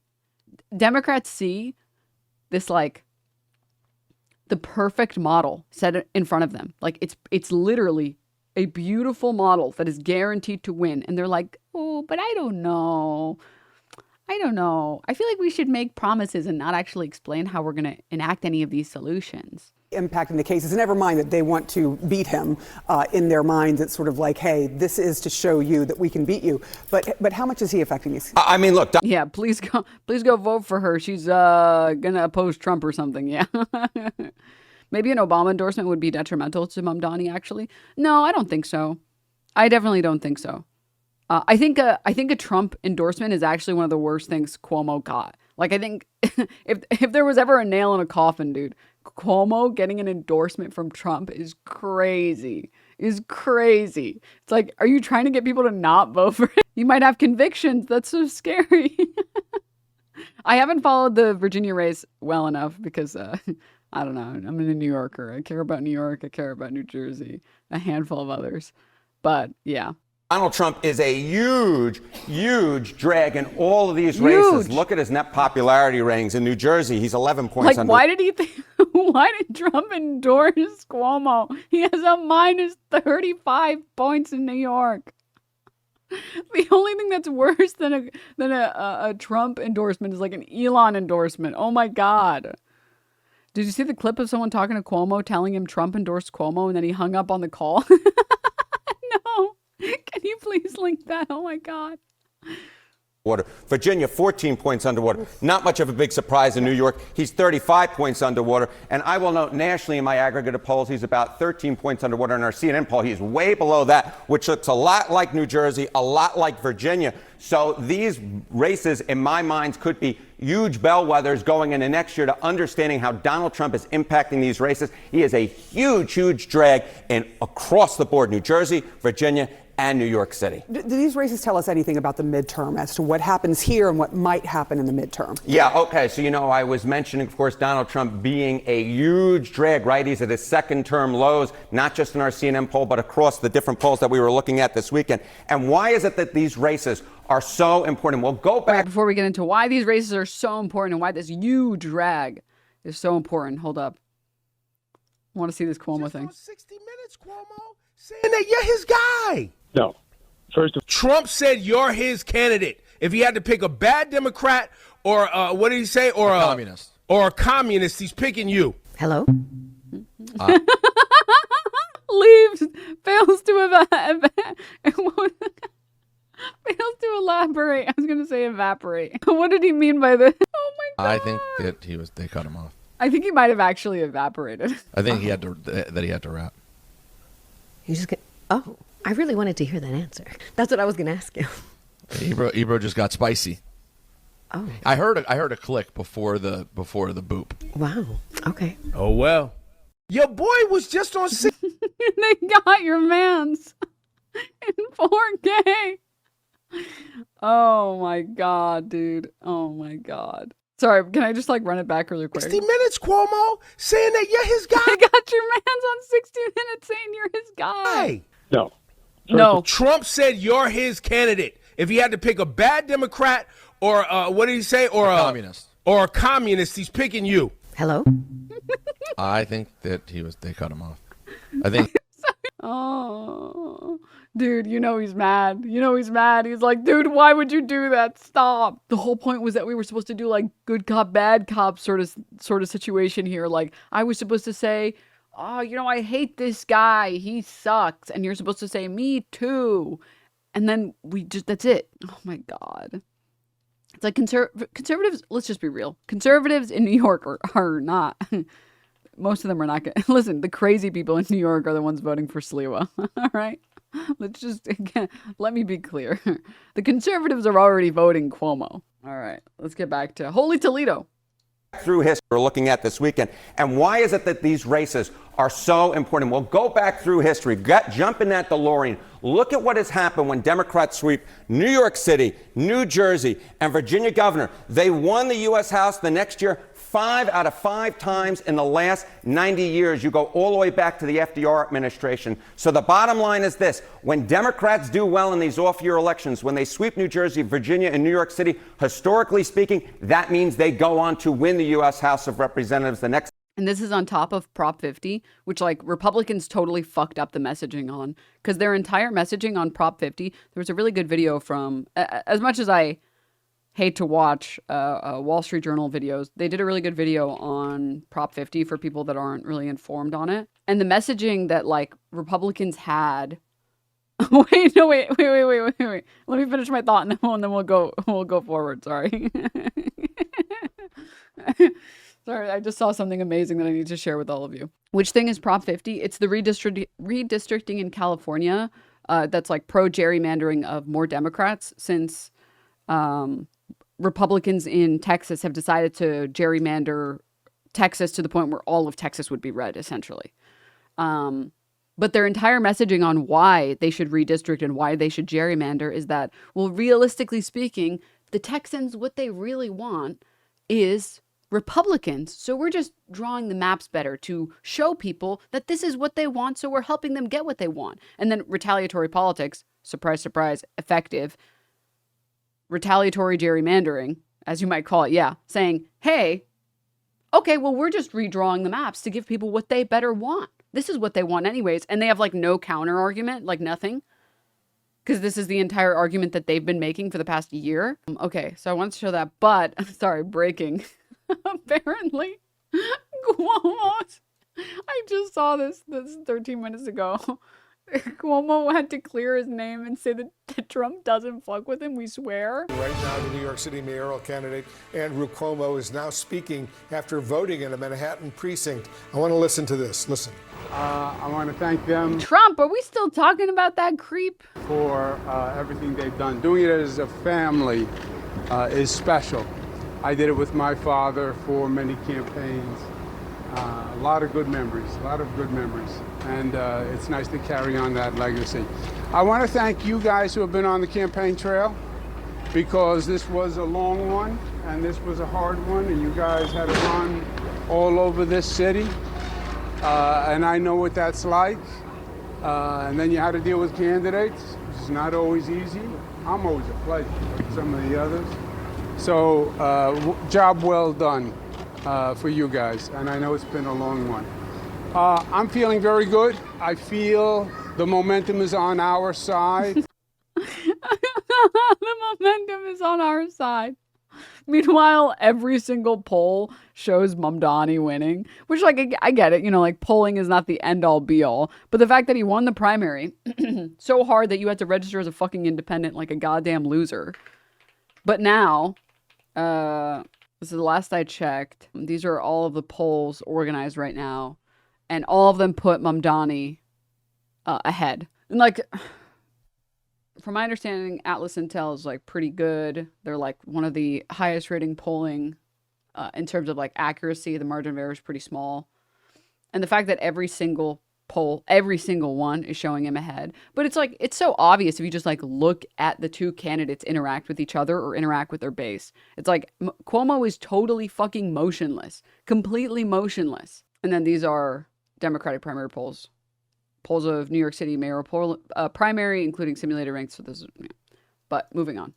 Speaker 1: Democrats see this, like, the perfect model set in front of them. Like, it's literally a beautiful model that is guaranteed to win. And they're like, oh, but I don't know. I feel like we should make promises and not actually explain how we're going to enact any of these solutions.
Speaker 8: Impacting the cases, never mind that they want to beat him. In their minds, it's sort of like, hey, this is to show you that we can beat you. But how much is he affecting these?
Speaker 4: I mean, look.
Speaker 1: Yeah, please go vote for her. She's gonna oppose Trump or something. Yeah. Maybe an Obama endorsement would be detrimental to Mamdani, actually. No, I don't think so. I definitely don't think so. I think a Trump endorsement is actually one of the worst things Cuomo got. Like, I think if there was ever a nail in a coffin, dude, Cuomo getting an endorsement from Trump is crazy. It's like, are you trying to get people to not vote for him? You might have convictions. That's so scary. I haven't followed the Virginia race well enough because, I don't know, I'm a New Yorker. I care about New York. I care about New Jersey, a handful of others. But yeah.
Speaker 4: Donald Trump is a huge drag in all of these races. Look at his net popularity ratings in New Jersey. He's 11 points under.
Speaker 1: Why did Trump endorse Cuomo? He has a -35 points in New York. The only thing that's worse than a Trump endorsement is like an Elon endorsement. Oh my God. Did you see the clip of someone talking to Cuomo telling him Trump endorsed Cuomo and then he hung up on the call? No. Can you please link that? Oh my God.
Speaker 4: Water. Virginia, 14 points underwater. Not much of a big surprise in New York. He's 35 points underwater. And I will note nationally in my aggregated polls, he's about 13 points underwater. In our CNN poll, he's way below that, which looks a lot like New Jersey, a lot like Virginia. So these races, in my mind, could be huge bellwethers going into next year to understanding how Donald Trump is impacting these races. He is a huge, huge drag in across the board, New Jersey, Virginia, and New York City.
Speaker 8: Do these races tell us anything about the midterm as to what happens here and what might happen in the midterm?
Speaker 4: Yeah, okay. So, I was mentioning, of course, Donald Trump being a huge drag, right? He's at his second term lows, not just in our CNN poll, but across the different polls that we were looking at this weekend. And why is it that these races are so important? We'll go back.
Speaker 1: Before we get into why these races are so important and why this huge drag is so important, hold up. I want to see this Cuomo thing.
Speaker 14: 60 Minutes, Cuomo, saying that you're his guy.
Speaker 5: No.
Speaker 14: Trump said you're his candidate. If he had to pick a bad Democrat or what did he say? Or a communist. Or a communist, he's picking you.
Speaker 15: Hello?
Speaker 1: Leaves, fails to fails to elaborate. I was going to say evaporate. What did he mean by this? Oh my God.
Speaker 16: I think that they cut him off.
Speaker 1: I think he might have actually evaporated.
Speaker 16: I think he had to rap.
Speaker 15: You just get, oh, I really wanted to hear that answer. That's what I was going to ask you.
Speaker 16: Ebro just got spicy.
Speaker 15: Oh.
Speaker 16: I heard a click before the boop.
Speaker 15: Wow. Okay.
Speaker 14: Oh well. Your boy was just on
Speaker 1: They got your mans in 4K. Oh my God, dude. Oh my God. Sorry, can I just run it back really quick?
Speaker 14: 60 Minutes, Cuomo, saying that you're his guy.
Speaker 1: I got your mans on 60 Minutes saying you're his guy.
Speaker 5: No.
Speaker 1: No.
Speaker 14: Trump said you're his candidate. If he had to pick a bad Democrat or what did he say? Or a communist. Or a communist, he's picking you.
Speaker 15: Hello?
Speaker 16: I think that they cut him off. I think.
Speaker 1: Oh, dude, he's mad. He's mad. He's like, dude, why would you do that? Stop. The whole point was that we were supposed to do good cop, bad cop sort of situation here. Like I was supposed to say, oh, I hate this guy. He sucks. And you're supposed to say, me too. And then that's it. Oh my God. It's like conservatives, let's just be real. Conservatives in New York are not, most of them are not good. Listen, the crazy people in New York are the ones voting for Sliwa. All right? Let's just, again, let me be clear. The conservatives are already voting Cuomo. All right, let's get back to Holy Toledo.
Speaker 4: Through history we're looking at this weekend. And why is it that these races are so important? We'll go back through history, jump in that DeLorean. Look at what has happened when Democrats sweep New York City, New Jersey, and Virginia governor. They won the U.S. House the next year 5 out of 5 times in the last 90 years. You go all the way back to the FDR administration. So the bottom line is this. When Democrats do well in these off-year elections, when they sweep New Jersey, Virginia, and New York City, historically speaking, that means they go on to win the U.S. House of Representatives the next.
Speaker 1: And this is on top of Prop 50, which Republicans totally fucked up the messaging on, because their entire messaging on Prop 50, there was a really good video from, as much as I hate to watch Wall Street Journal videos, they did a really good video on Prop 50 for people that aren't really informed on it. And the messaging that Republicans had, wait. Let me finish my thought and then we'll go forward. Sorry. Sorry, I just saw something amazing that I need to share with all of you. Which thing is Prop 50? It's the redistricting in California that's pro-gerrymandering of more Democrats, since Republicans in Texas have decided to gerrymander Texas to the point where all of Texas would be red, essentially. But their entire messaging on why they should redistrict and why they should gerrymander is that, well, realistically speaking, the Texans, what they really want is Republicans. So we're just drawing the maps better to show people that this is what they want. So we're helping them get what they want. And then retaliatory politics, surprise, surprise, effective. Retaliatory gerrymandering, as you might call it. Yeah. Saying, hey, okay, well, we're just redrawing the maps to give people what they better want. This is what they want anyways. And they have no counter argument, nothing. Because this is the entire argument that they've been making for the past year. Okay, so I want to show that, but, sorry, breaking. Apparently, Cuomo's, I just saw this 13 minutes ago. Cuomo had to clear his name and say that Trump doesn't fuck with him, we swear.
Speaker 17: Right now, the New York City mayoral candidate Andrew Cuomo is now speaking after voting in a Manhattan precinct. I want to listen to this. Listen.
Speaker 18: I want to thank them.
Speaker 1: Trump, are we still talking about that creep?
Speaker 18: For everything they've done. Doing it as a family is special. I did it with my father for many campaigns. A lot of good memories, and it's nice to carry on that legacy. I want to thank you guys who have been on the campaign trail, because this was a long one and this was a hard one, and you guys had to run all over this city, and I know what that's like. And then you had to deal with candidates, which is not always easy. I'm always a pleasure, like some of the others. So job well done. For you guys, and I know it's been a long one. I'm feeling very good. I feel the momentum is on our side.
Speaker 1: The momentum is on our side. Meanwhile, every single poll shows Mamdani winning, which, like, I get it. You know, like, polling is not the end-all, be-all. But the fact that he won the primary so hard that you had to register as a fucking independent like a goddamn loser. But now, this is the last I checked. These are all of the polls organized right now. And all of them put Mamdani ahead. And, like, from my understanding, Atlas Intel is, like, pretty good. They're, like, one of the highest rating polling in terms of, like, accuracy. The margin of error is pretty small. And the fact that every single poll, every single one is showing him ahead. But it's like, it's so obvious if you just like look at the two candidates interact with each other or interact with their base. It's like Cuomo is totally fucking motionless, completely motionless. And then these are Democratic primary polls. Polls of New York City mayoral primary, including simulated ranks. So this is, yeah. But moving on.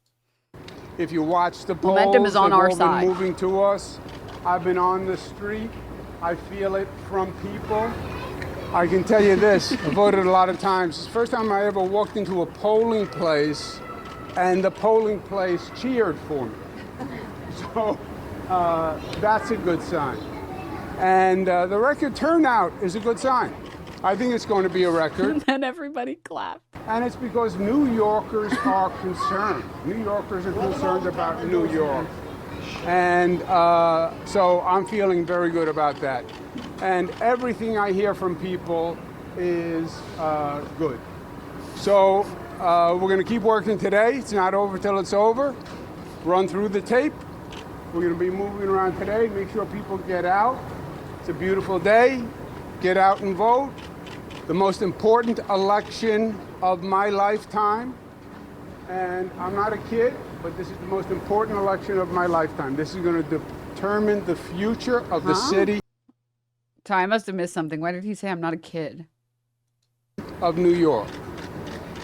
Speaker 18: If you watch the polls,
Speaker 1: momentum is on our side.
Speaker 18: Moving to us. I've been on the street. I feel it from people. I can tell you this, I voted a lot of times. It's the first time I ever walked into a polling place and the polling place cheered for me. So that's a good sign. And the record turnout is a good sign. I think it's going to be a record.
Speaker 1: And then everybody clapped.
Speaker 18: And it's because New Yorkers are concerned. New Yorkers are concerned about New York. And so I'm feeling very good about that. And everything I hear from people is good. So we're going to keep working today. It's not over till it's over. Run through the tape. We're going to be moving around today. Make sure people get out. It's a beautiful day. Get out and vote. The most important election of my lifetime. And I'm not a kid, but this is the most important election of my lifetime. This is going to determine the future of the city.
Speaker 1: Sorry, I must have missed something. Why did he say I'm not a kid?
Speaker 18: Of New York.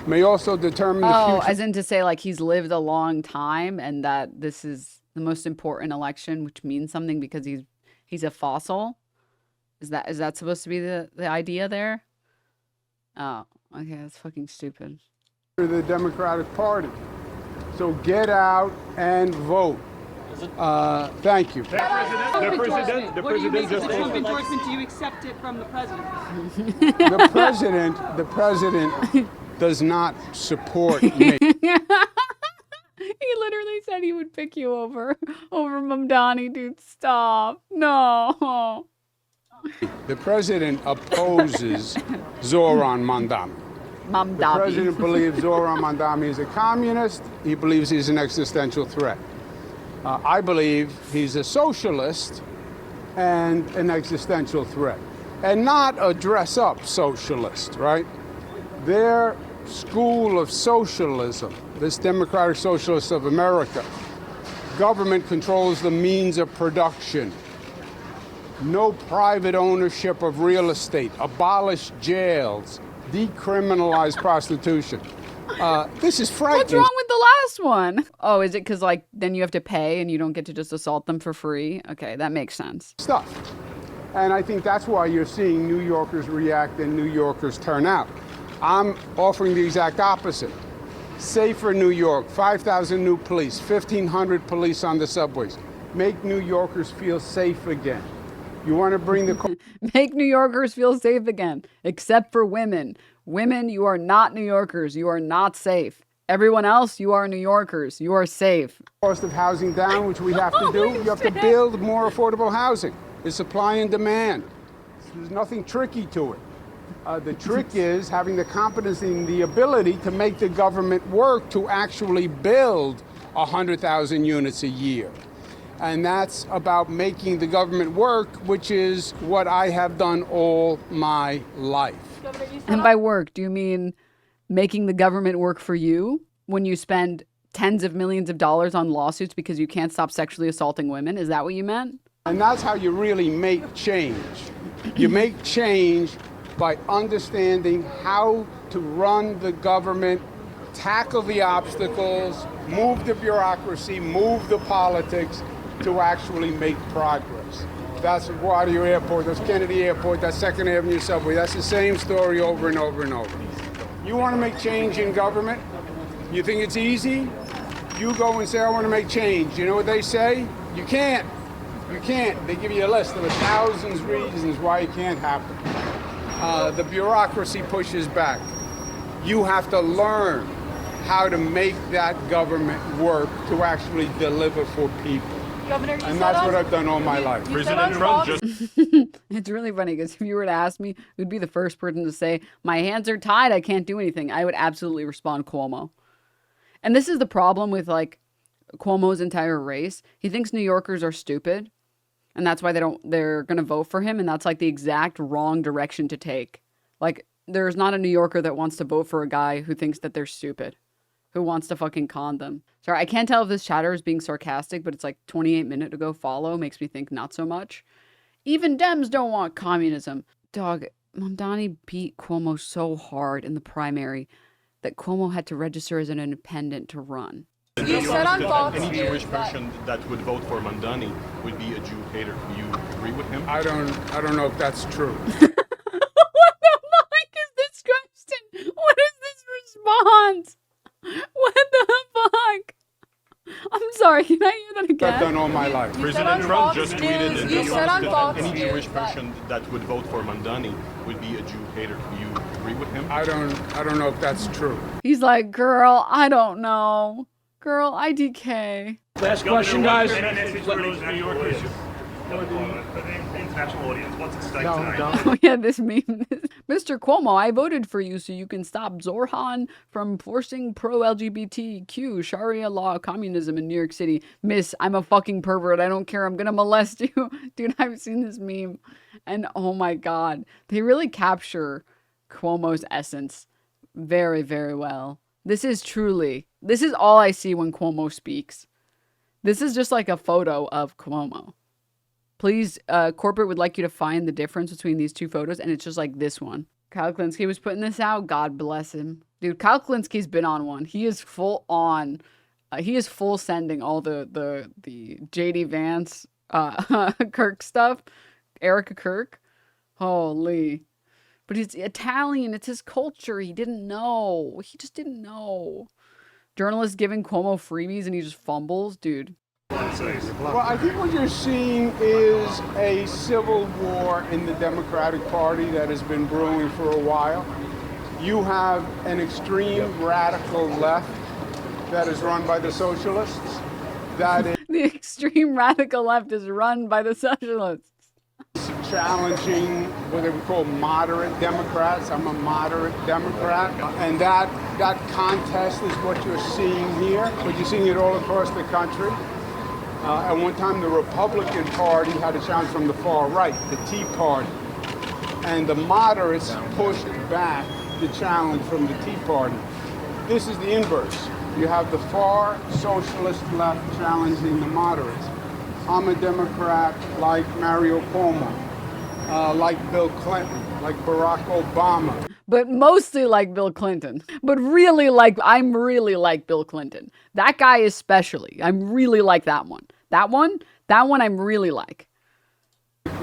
Speaker 18: May also determine the future.
Speaker 1: Oh, as in to say, like, he's lived a long time and that this is the most important election, which means something because he's a fossil. Is that supposed to be the idea there? Oh, okay, that's fucking stupid.
Speaker 18: The Democratic Party. So get out and vote. Thank you.
Speaker 19: The president just Trump endorsement. Do you accept it from the president?
Speaker 18: The president does not support me.
Speaker 1: He literally said he would pick you over Mamdani, dude. Stop. No.
Speaker 18: The president opposes Zohran Mamdani. The president believes Zohran Mamdani is a communist. He believes he's an existential threat. I believe he's a socialist and an existential threat. And not a dress-up socialist, right? Their school of socialism, this Democratic Socialists of America, government controls the means of production. No private ownership of real estate, abolish jails, decriminalize prostitution. This is frightening.
Speaker 1: What's wrong with the last one? Oh, is it because, like, then you have to pay and you don't get to just assault them for free? Okay, that makes sense.
Speaker 18: Stuff. And I think that's why you're seeing New Yorkers react and New Yorkers turn out. I'm offering the exact opposite. Safer New York, 5,000 new police, 1,500 police on the subways. Make New Yorkers feel safe again. You want to bring the...
Speaker 1: Make New Yorkers feel safe again, except for women. Women, you are not New Yorkers. You are not safe. Everyone else, you are New Yorkers. You are safe.
Speaker 18: Cost of housing down, which we have to do. You have to build more affordable housing. There's supply and demand. There's nothing tricky to it. The trick is having the competency and the ability to make the government work to actually build 100,000 units a year. And that's about making the government work, which is what I have done all my life.
Speaker 1: And by work, do you mean making the government work for you when you spend tens of millions of dollars on lawsuits because you can't stop sexually assaulting women? Is that what you meant?
Speaker 18: And that's how you really make change. You make change by understanding how to run the government, tackle the obstacles, move the bureaucracy, move the politics to actually make progress. That's LaGuardia Airport, that's Kennedy Airport, that's 2nd Avenue subway. That's the same story over and over and over. You want to make change in government? You think it's easy? You go and say, I want to make change. You know what they say? You can't. You can't. They give you a list of 1,000 reasons why it can't happen. The bureaucracy pushes back. You have to learn how to make that government work to actually deliver for people.
Speaker 19: Governor,
Speaker 18: and that's what I've done all my life.
Speaker 19: President Trump just...
Speaker 1: It's really funny because if you were to ask me who'd be the first person to say, my hands are tied, I can't do anything, I would absolutely respond Cuomo. And this is the problem with like Cuomo's entire race. He thinks New Yorkers are stupid. And that's why they're going to vote for him. And that's like the exact wrong direction to take. Like, there's not a New Yorker that wants to vote for a guy who thinks that they're stupid, who wants to fucking con them. Sorry, I can't tell if this chatter is being sarcastic, but it's like 28-minute to go follow. Makes me think not so much. Even Dems don't want communism. Dog, Mamdani beat Cuomo so hard in the primary that Cuomo had to register as an independent to run.
Speaker 19: You said on Fox
Speaker 20: any
Speaker 19: News
Speaker 20: Jewish person that would vote for Mamdani would be a Jew hater. Do you agree with him?
Speaker 18: I don't know if that's true.
Speaker 1: What the fuck is this question? What is this response? What the fuck? I'm sorry, can I hear that again?
Speaker 18: I've done all my life.
Speaker 20: President Trump just tweeted in
Speaker 19: You said on Fox
Speaker 20: any
Speaker 19: News
Speaker 20: Jewish person that would vote for Mamdani would be a Jew hater. Do you agree with him?
Speaker 18: I don't know if that's true.
Speaker 1: He's like, girl, I don't know. Girl, IDK.
Speaker 21: Last question, guys.
Speaker 20: International audience, what's at stake tonight?
Speaker 1: Oh yeah, this meme. Mr. Cuomo, I voted for you so you can stop Zohran from forcing pro-LGBTQ Sharia law communism in New York City. Miss, I'm a fucking pervert. I don't care. I'm gonna molest you. Dude, I've seen this meme. And oh my God, they really capture Cuomo's essence very, very well. This is all I see when Cuomo speaks. This is just like a photo of Cuomo. Please, corporate would like you to find the difference between these two photos, and it's just like this one. Kyle Klinsky was putting this out. God bless him. Dude, Kyle Klinsky's been on one. He is full on. He is full sending all the JD Vance, Kirk stuff. Erica Kirk. Holy. But he's Italian. It's his culture. He didn't know. He just didn't know. Journalists giving Cuomo freebies and he just fumbles. Dude.
Speaker 18: Well, I think what you're seeing is a civil war in the Democratic Party that has been brewing for a while. You have an extreme radical left that is run by the socialists.
Speaker 1: The extreme radical left is run by the socialists.
Speaker 18: Challenging what they would call moderate Democrats. I'm a moderate Democrat. And that contest is what you're seeing here, but you're seeing it all across the country. At one time, the Republican Party had a challenge from the far right, the Tea Party. And the moderates pushed back the challenge from the Tea Party. This is the inverse. You have the far socialist left challenging the moderates. I'm a Democrat like Mario Cuomo, like Bill Clinton, like Barack Obama.
Speaker 1: But mostly like Bill Clinton. But really I'm really like Bill Clinton. That guy especially. I'm really like that one. That one I'm really like.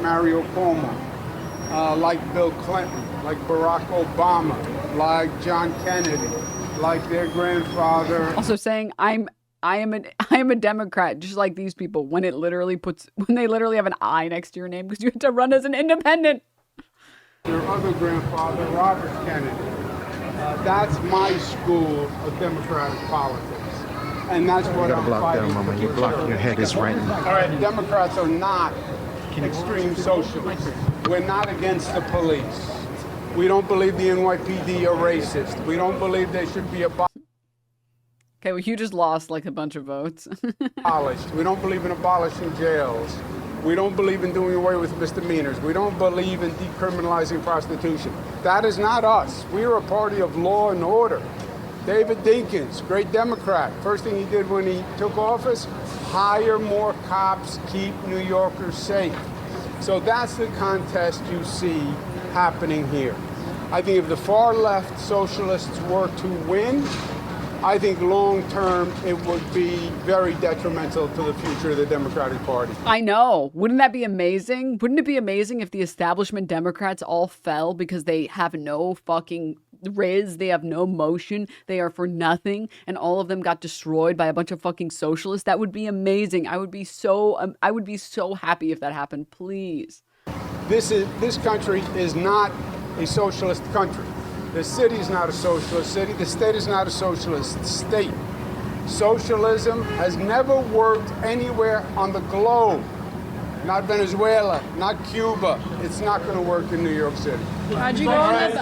Speaker 18: Mario Cuomo, like Bill Clinton, like Barack Obama, like John Kennedy, like their grandfather.
Speaker 1: Also saying I am a Democrat, just like these people, when they literally have an I next to your name because you have to run as an independent.
Speaker 18: Their other grandfather, Robert Kennedy. That's my school of democratic politics. And that's what I'm fighting for.
Speaker 21: You block your head is right.
Speaker 18: All right, Democrats are not extreme socialists. We're not against the police. We don't believe the NYPD are racist. We don't believe they should be abolished.
Speaker 1: Okay, well, you just lost like a bunch of votes.
Speaker 18: We don't believe in abolishing jails. We don't believe in doing away with misdemeanors. We don't believe in decriminalizing prostitution. That is not us. We are a party of law and order. David Dinkins, great Democrat. First thing he did when he took office, hire more cops, keep New Yorkers safe. So that's the contest you see happening here. I think if the far left socialists were to win, I think long term it would be very detrimental to the future of the Democratic Party.
Speaker 1: I know. Wouldn't that be amazing? Wouldn't it be amazing if the establishment Democrats all fell because they have no fucking riz, they have no motion, they are for nothing, and all of them got destroyed by a bunch of fucking socialists? That would be amazing. I would be so happy if that happened. Please.
Speaker 18: This country is not a socialist country. The city is not a socialist city. The state is not a socialist state. Socialism has never worked anywhere on the globe. Not Venezuela, not Cuba. It's not going to work in New York City.
Speaker 19: How'd you go on the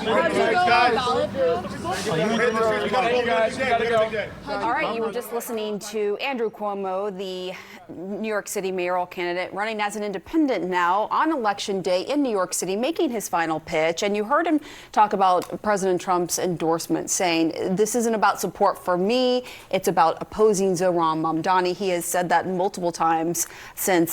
Speaker 22: All right, you were just listening to Andrew Cuomo, the New York City mayoral candidate, running as an independent now on Election Day in New York City, making his final pitch. And you heard him talk about President Trump's endorsement, saying, this isn't about support for me, it's about opposing Zohran Mamdani. He has said that multiple times since